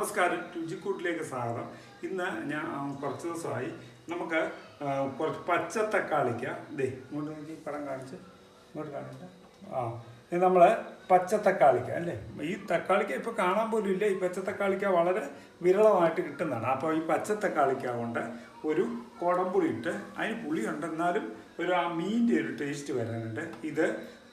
നമസ്കാരം, രുചിക്കൂട്ടിലേക്ക് സ്വാഗതം. ഇന്ന് ഞാൻ കുറച്ച് ദിവസമായി നമുക്ക് കുറച്ച് പച്ച തക്കാളിക്ക ഇങ്ങോട്ട് നോക്കി പടം കാണിച്ച് ഇങ്ങോട്ട് കാണിച്ച ഇത് നമ്മൾ പച്ച തക്കാളിക്ക അല്ലേ. ഈ തക്കാളിക്ക ഇപ്പോൾ കാണാൻ പോലും ഇല്ല. ഈ പച്ച തക്കാളിക്ക വളരെ വിരളമായിട്ട് കിട്ടുന്നതാണ്. അപ്പോൾ ഈ പച്ച തക്കാളിക്ക കൊണ്ട് ഒരു കുടംപുളി ഇട്ട്, അതിന് പുളിയുണ്ട് എന്നാലും ഒരു ആ മീനിൻ്റെ ഒരു ടേസ്റ്റ് വരാനുണ്ട്. ഇത്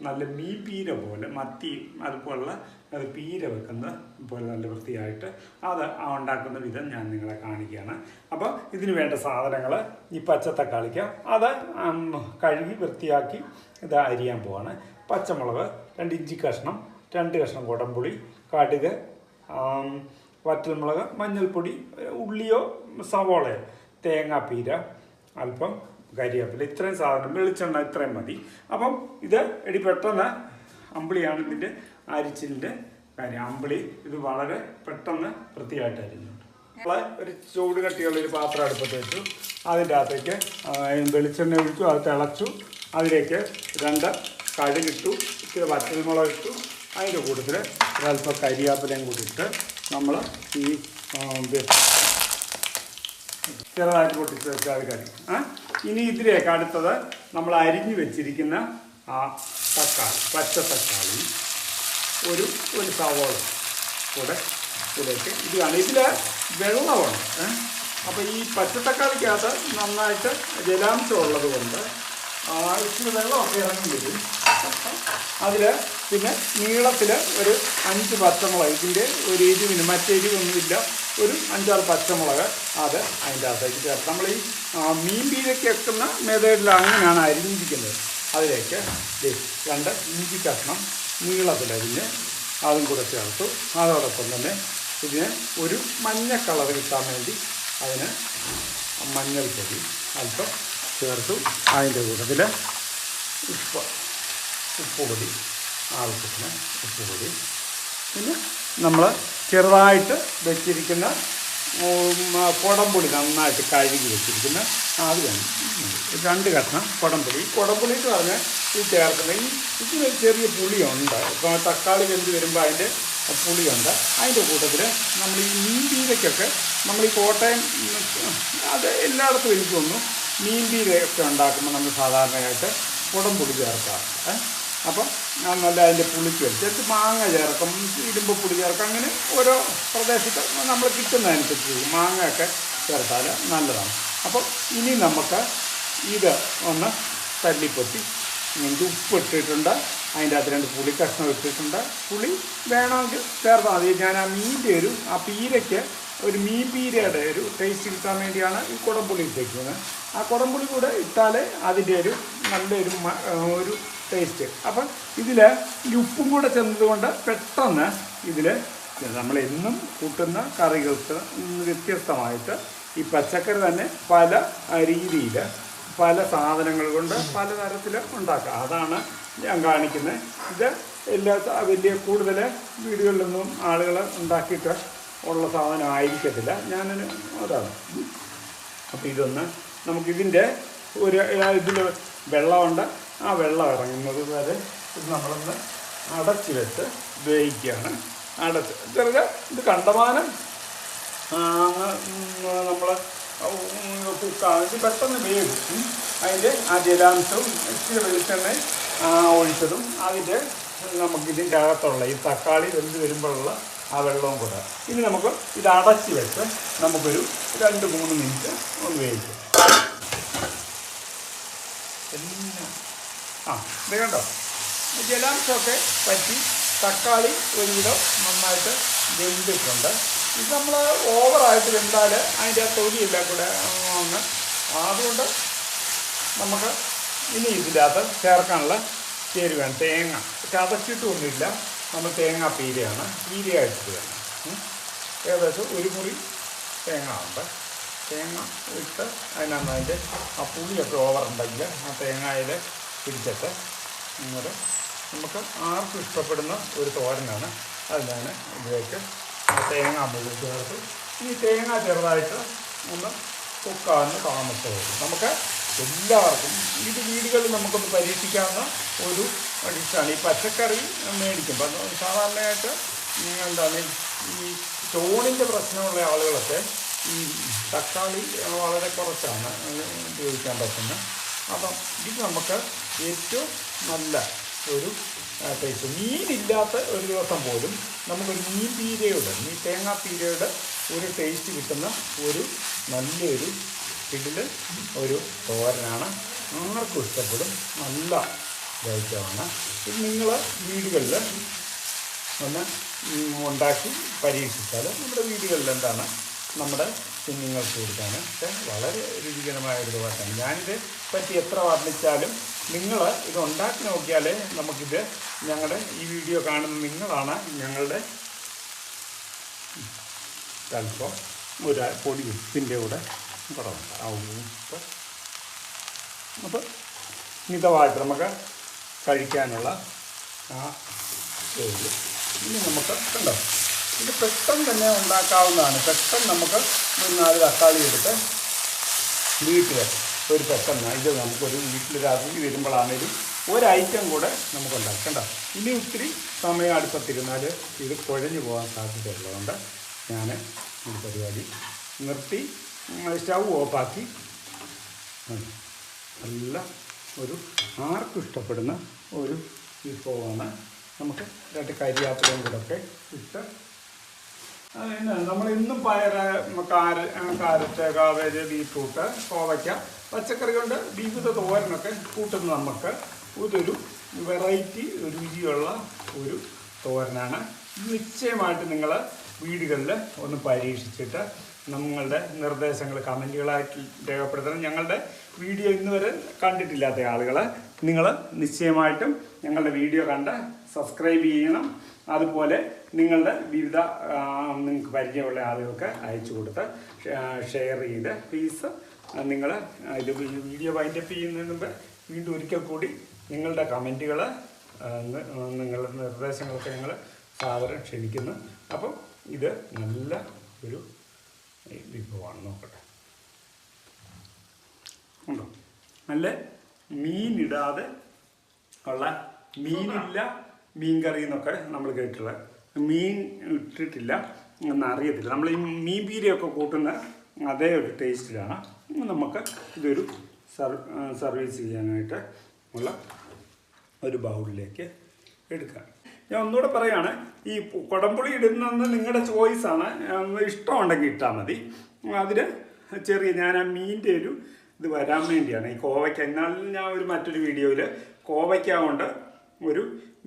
നല്ല മീൻ പീര പോലെ, മത്തി അതുപോലുള്ള അത് പീര വെക്കുന്ന പോലെ നല്ല വൃത്തിയായിട്ട് അത് ഉണ്ടാക്കുന്ന വിധം ഞാൻ നിങ്ങളെ കാണിക്കുകയാണ്. അപ്പോൾ ഇതിന് വേണ്ട സാധനങ്ങൾ ഈ പച്ച തക്കാളിക്ക അത് കഴുകി വൃത്തിയാക്കി ഇത് അരിയാൻ പോവാണ്. പച്ചമുളക് 2 ഇഞ്ചി കഷ്ണം, 2 കഷ്ണം കുടംപുളി, കടുക്, വറ്റൽമുളക്, മഞ്ഞൾപ്പൊടി, ഉള്ളിയോ സവോളയോ, തേങ്ങാപ്പീര, അല്പം കരിവേപ്പില, ഇത്രയും സാധനം, വെളിച്ചെണ്ണ ഇത്രയും മതി. അപ്പം ഇത് പെട്ടെന്ന് അമ്പിളിയാണ് ഇതിൻ്റെ അരിച്ചിലിൻ്റെ കാര്യം. അമ്പിളി ഇത് വളരെ പെട്ടെന്ന് വൃത്തിയായിട്ട് അരിഞ്ഞുണ്ട്. നമ്മൾ ഒരു ചൂട് കട്ടിയുള്ളൊരു പാത്രം അടുപ്പത്ത് വെച്ചു. അതിൻ്റെ അകത്തേക്ക് വെളിച്ചെണ്ണ ഒഴിച്ചു, അത് തിളച്ചു. അതിലേക്ക് 2 കടുകിട്ടു, ഇച്ചിരി വറ്റൽമുളക് ഇട്ടു. അതിൻ്റെ കൂട്ടത്തിൽ ഒരല്പം കരിവേപ്പിലയും കൂടി ഇട്ട് നമ്മൾ ഈ ചെറുതായിട്ട് പൊട്ടിച്ച് വെച്ചാൽ കറി. ഇനി ഇതിലേക്ക് അടുത്തത് നമ്മൾ അരിഞ്ഞു വെച്ചിരിക്കുന്ന ആ തക്കാളി, പച്ച തക്കാളി, ഒരു സവോള കൂടെ ഇതിലേക്ക് ഇതാണ്. ഇതിൽ വെള്ളമുണ്ട്. അപ്പോൾ ഈ പച്ചത്തക്കാളിക്കകത്ത് നന്നായിട്ട് ജലാംശം ഉള്ളത് കൊണ്ട് ഇച്ചിരി വെള്ളമൊക്കെ ഇറങ്ങി വരും. അതിൽ പിന്നെ നീളത്തിൽ ഒരു 5 പച്ചമുളക്, ഇതിൻ്റെ ഒരു എരിവിന് മറ്റെരിവൊന്നുമില്ല, ഒരു 5-6 പച്ചമുളക് അത് അതിൻ്റെ അകത്തേക്ക് ചേർത്ത് നമ്മൾ ഈ മീൻ പീരയ്ക്ക് വെക്കുന്ന മെത്തേഡിൽ അങ്ങനെയാണ് അരിഞ്ഞിരിക്കുന്നത്. അതിലേക്ക് 2 ഇഞ്ചി കഷ്ണം നീളത്തിലരിഞ്ഞ് അതും കൂടെ ചേർത്തു. അതോടൊപ്പം തന്നെ ഇതിന് ഒരു മഞ്ഞ കളർ കിട്ടാൻ വേണ്ടി അതിന് മഞ്ഞൾപ്പൊടി അല്പം ചേർത്തു. അതിൻ്റെ കൂട്ടത്തിൽ ഉപ്പുപൊടി, ആവശ്യത്തിന് ഉപ്പുപൊടി, പിന്നെ നമ്മൾ ചെറുതായിട്ട് വെച്ചിരിക്കുന്ന കുടംപുളി നന്നായിട്ട് കഴുകി വെച്ചിരിക്കുന്ന അത് വേണം. 2 കഷ്ണം കുടംപുളി. കുടംപുളി എന്ന് പറഞ്ഞാൽ ഇത് ചേർക്കുന്നത് ഇതിന് ചെറിയ പുളിയുണ്ട്. ഇപ്പോൾ തക്കാളി വെന്ത് വരുമ്പോൾ അതിൻ്റെ പുളിയുണ്ട്. അതിൻ്റെ കൂട്ടത്തിൽ നമ്മൾ ഈ മീൻ പീരയ്ക്കൊക്കെ നമ്മൾ ഈ കോട്ടയം അത് എല്ലായിടത്തും എനിക്ക് തോന്നുന്നു മീൻ പീരയൊക്കെ ഉണ്ടാക്കുമ്പോൾ നമ്മൾ സാധാരണയായിട്ട് കുടംപുളി ചേർക്കാറുണ്ട്. അപ്പം നല്ല അതിൻ്റെ പുളിക്ക് വെച്ചിട്ട് മാങ്ങ ചേർക്കും, ഇടുമ്പോൾ പുളി ചേർക്കും. അങ്ങനെ ഓരോ പ്രദേശത്ത് നമ്മൾ കിട്ടുന്നതനുസരിച്ച് മാങ്ങയൊക്കെ ചേർത്താൽ നല്ലതാണ്. അപ്പോൾ ഇനി നമുക്ക് ഇത് ഒന്ന് തല്ലിപ്പൊത്തി ഇങ്ങനത്തെ ഉപ്പ് ഇട്ടിട്ടുണ്ട്. അതിൻ്റെ അകത്ത് 2 പുളി കഷ്ണം ഇട്ടിട്ടുണ്ട്. പുളി വേണമെങ്കിൽ ചേർത്താൽ മതി. ഞാൻ ആ മീനിൻ്റെ ആ പീരയ്ക്ക് ഒരു മീൻ പീരയുടെ ഒരു ടേസ്റ്റ് കിട്ടാൻ വേണ്ടിയാണ് ഈ കുടംപുളി ഇട്ടേക്കുന്നത്. ആ കുടംപുളി കൂടെ ഇട്ടാൽ അതിൻ്റെ നല്ലൊരു ടേസ്റ്റ്. അപ്പം ഇതിൽ ഈ ഉപ്പും കൂടെ ചെന്നതുകൊണ്ട് പെട്ടെന്ന് ഇതിൽ നമ്മളെന്നും കൂട്ടുന്ന കറികൾക്ക് വ്യത്യസ്തമായിട്ട് ഈ പച്ചക്കറി തന്നെ പല രീതിയിൽ പല സാധനങ്ങൾ കൊണ്ട് പലതരത്തിൽ ഉണ്ടാക്കാം. അതാണ് ഞാൻ കാണിക്കുന്നത്. ഇത് വലിയ കൂടുതൽ വീടുകളിലൊന്നും ആളുകൾ ഉണ്ടാക്കിയിട്ട് ഉള്ള സാധനം ആയിരിക്കത്തില്ല. അതാണ്. അപ്പോൾ ഇതൊന്ന് നമുക്കിതിൻ്റെ ഇതിൽ വെള്ളമുണ്ട്. ആ വെള്ളം ഇറങ്ങുന്നത് വരെ ഇത് നമ്മളൊന്ന് അടച്ച് വെച്ച് വേവിക്കുകയാണ്. ഇത് കണ്ടമാനം നമ്മൾ കുക്കാണ്. ഇത് പെട്ടെന്ന് വേവും. അതിൻ്റെ ആ ജലാംശവും ഇച്ചിരി വെളിച്ചെണ്ണ ഒഴിച്ചതും അതിൻ്റെ നമുക്കിതിൻ്റെ അകത്തുള്ള ഈ തക്കാളി വെന്ത് വരുമ്പോഴുള്ള ആ വെള്ളവും കൂടെ ഇനി നമുക്ക് ഇത് അടച്ച് വെച്ച് നമുക്കൊരു 2-3 മിനിറ്റ് ഒന്ന് വേവിക്കാം. ഇത് കണ്ടോ, ജലാംശമൊക്കെ പറ്റി തക്കാളി ഒരുവിധം നന്നായിട്ട് വെന്തിട്ടുണ്ട്. ഇത് നമ്മൾ ഓവറായിട്ട് വെന്താൽ അതിൻ്റെ ആ തൊലിയില്ല കൂടെ ഒന്ന്. അതുകൊണ്ട് നമുക്ക് ഇനി ഇതിൻ്റെ അകത്ത് ചേർക്കാനുള്ള ചേരുവയാണ് തേങ്ങ. ചതച്ചിട്ടൊന്നുമില്ല, നമ്മൾ തേങ്ങ പീരയായിട്ട് വേണം. ഏകദേശം 1 മുറി തേങ്ങ ഉണ്ട്. തേങ്ങ ഇട്ട് അതിനകത്ത് അതിൻ്റെ ആ പുളിയൊക്കെ ഓവറുണ്ടെങ്കിൽ ആ തേങ്ങയിൽ പിടിച്ചിട്ട് ഇങ്ങനെ നമുക്ക് ആർക്കും ഇഷ്ടപ്പെടുന്ന ഒരു തോരനാണ്. അതിനാണ് ഇതിലേക്ക് തേങ്ങ മുഴുവൻ ചേർത്ത് ഈ തേങ്ങ ചെറുതായിട്ട് ഒന്ന് കുക്കാവുന്ന താമസമാകും. നമുക്ക് എല്ലാവർക്കും ഇത് വീടുകളിൽ നമുക്കൊന്ന് പരീക്ഷിക്കാവുന്ന ഒരു ഡിഷാണ്. ഈ പച്ചക്കറി മേടിക്കുമ്പോൾ സാധാരണയായിട്ട് എന്താണ് ഈ സ്റ്റോണിൻ്റെ പ്രശ്നമുള്ള ആളുകളൊക്കെ ഈ തക്കാളി വളരെ കുറച്ചാണ് ഉപയോഗിക്കാൻ പറ്റുന്നത്. അപ്പം ഇത് നമുക്ക് ഏറ്റവും നല്ല ഒരു ടേസ്റ്റ്. മീനില്ലാത്ത ഒരു ദിവസം പോലും നമുക്കൊരു തേങ്ങാപ്പീരയുടെ ഒരു ടേസ്റ്റ് കിട്ടുന്ന ഒരു നല്ലൊരു ഇതിൽ ഒരു തോരനാണ്. ആർക്കും ഇഷ്ടപ്പെടും. നല്ല ഐറ്റമാണ്. ഇത് നിങ്ങൾ വീടുകളിൽ ഒന്ന് ഉണ്ടാക്കി പരീക്ഷിച്ചാൽ നമ്മുടെ വീടുകളിൽ എന്താണ് നമ്മുടെ കുഞ്ഞുങ്ങൾക്ക് കൊടുക്കാൻ വളരെ രുചികരമായ ഒരു തോരനാണ്. ഞാനിത് പറ്റി എത്ര വർണ്ണിച്ചാലും നിങ്ങൾ ഇത് ഉണ്ടാക്കി നോക്കിയാൽ നമുക്കിത് ഞങ്ങളുടെ ഈ വീഡിയോ കാണുന്ന നിങ്ങളാണ് ഞങ്ങളുടെ അല്പം ഒരു പൊടി ഉപ്പിൻ്റെ കൂടെ കുറവുണ്ട് ആ ഉപ്പ്. അപ്പോൾ മിതമായിട്ട് നമുക്ക് കഴിക്കാനുള്ള ആ ചോറ്. ഇനി നമുക്ക് കണ്ടോ, ഇത് പെട്ടെന്ന് തന്നെ ഉണ്ടാക്കാവുന്നതാണ്. പെട്ടെന്ന് നമുക്ക് ഒരു 4 തക്കാളി എടുത്ത് വീട്ടിൽ ഒരു പെട്ടെന്ന് ഇത് നമുക്കൊരു വീട്ടിലൊരു അതിഥി വരുമ്പോഴാണെങ്കിലും ഒരു ഐറ്റം കൂടെ നമുക്ക് ഉണ്ടാക്കണ്ട. ഇനി ഒത്തിരി സമയം അടുപ്പത്തിരുന്നാൽ ഇത് കുഴഞ്ഞു പോകാൻ സാധ്യതയുള്ളതുകൊണ്ട് ഞാൻ ഈ പരിപാടി നിർത്തി സ്റ്റൗ ഓഫാക്കി നല്ല ഒരു ആർക്കും ഇഷ്ടപ്പെടുന്ന ഒരു വിഭവമാണ്. നമുക്ക് 2 കരിയാപ്പിലയും കൂടെ ഒക്കെ ഇട്ട് നമ്മളെന്നും കാരറ്റ്, കാവേജ്, ബീറ്റ്റൂട്ട്, കോവയ്ക്ക, പച്ചക്കറി കൊണ്ട് വിവിധ തോരനൊക്കെ കൂട്ടുന്ന നമുക്ക് ഇതൊരു വെറൈറ്റി രുചിയുള്ള ഒരു തോരനാണ്. നിശ്ചയമായിട്ട് നിങ്ങൾ വീടുകളിൽ ഒന്ന് പരീക്ഷിച്ചിട്ട് നമ്മളുടെ നിർദ്ദേശങ്ങൾ കമൻറ്റുകളായിട്ട് രേഖപ്പെടുത്തണം. ഞങ്ങളുടെ വീഡിയോ ഇന്ന് വരെ കണ്ടിട്ടില്ലാത്ത ആളുകൾ നിങ്ങൾ നിശ്ചയമായിട്ടും ഞങ്ങളുടെ വീഡിയോ കണ്ട് സബ്സ്ക്രൈബ് ചെയ്യണം. അതുപോലെ നിങ്ങളുടെ വിവിധ നിങ്ങൾക്ക് പരിചയമുള്ള ആളുകൾക്ക് അയച്ചു കൊടുത്ത് ഷെയർ ചെയ്ത് പ്ലീസ് നിങ്ങൾ ഇത് വീഡിയോ വൈൻഡപ്പ് ചെയ്യുന്നതിന് മുമ്പ് വീണ്ടും ഒരിക്കൽ കൂടി നിങ്ങളുടെ കമൻറ്റുകൾ നിങ്ങളുടെ നിർദ്ദേശങ്ങളൊക്കെ ഞങ്ങൾ സാദരം ക്ഷണിക്കുന്നു. അപ്പം ഇത് നല്ല ഒരു വിഭവമാണ്. നോക്കട്ടെ, ഉണ്ടോ? നല്ല മീനിടാതെ ഉള്ള മീനില്ല മീൻ കറി എന്നൊക്കെ നമ്മൾ കേട്ടിട്ടുള്ള മീൻ ഇട്ടിട്ടില്ല എന്നറിയത്തില്ല. നമ്മൾ ഈ മീൻ പീരയൊക്കെ കൂട്ടുന്ന അതേ ഒരു ടേസ്റ്റിലാണ്. നമുക്ക് ഇതൊരു സർവീസ് ചെയ്യാനായിട്ട് ഉള്ള ഒരു ബൗളിലേക്ക് എടുക്കാം. ഞാൻ ഒന്നുകൂടെ പറയുകയാണ്, ഈ കുടംപുളി ഇടുന്നത് നിങ്ങളുടെ ചോയ്സാണ്. ഇഷ്ടമുണ്ടെങ്കിൽ ഇട്ടാൽ മതി. അതിന് ഞാൻ ആ മീനിൻ്റെ ഒരു ഇത് വരാൻ വേണ്ടിയാണ് ഈ കോവയ്ക്ക. എന്നാലും ഞാൻ മറ്റൊരു വീഡിയോയിൽ കോവയ്ക്ക കൊണ്ട് ഒരു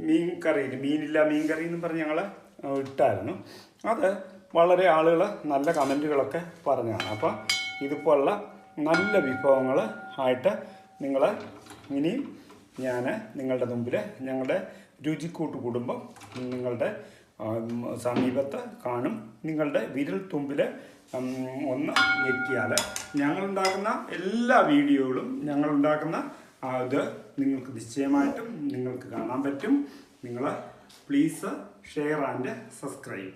മീൻ മീനില്ല മീൻ കറി എന്ന് പറഞ്ഞ് ഞങ്ങൾ ഇട്ടായിരുന്നു. അത് വളരെ ആളുകൾ നല്ല കമൻറ്റുകളൊക്കെ പറഞ്ഞതാണ്. അപ്പം ഇതുപോലുള്ള നല്ല വിഭവങ്ങൾ ആയിട്ട് നിങ്ങൾ ഇനിയും ഞാൻ നിങ്ങളുടെ മുമ്പിൽ ഞങ്ങളുടെ രുചിക്കൂട്ട് കുടുംബം നിങ്ങളുടെ സമീപത്ത് കാണും. നിങ്ങളുടെ വിരൽ തുമ്പിൽ ഒന്ന് ഞെക്കിയാൽ ഞങ്ങളുണ്ടാക്കുന്ന എല്ലാ വീഡിയോകളും ഞങ്ങളുണ്ടാക്കുന്ന ഇത് നിങ്ങൾക്ക് നിശ്ചയമായിട്ടും നിങ്ങൾക്ക് കാണാൻ പറ്റും. നിങ്ങൾ പ്ലീസ് ഷെയർ ആൻഡ് സബ്സ്ക്രൈബ്.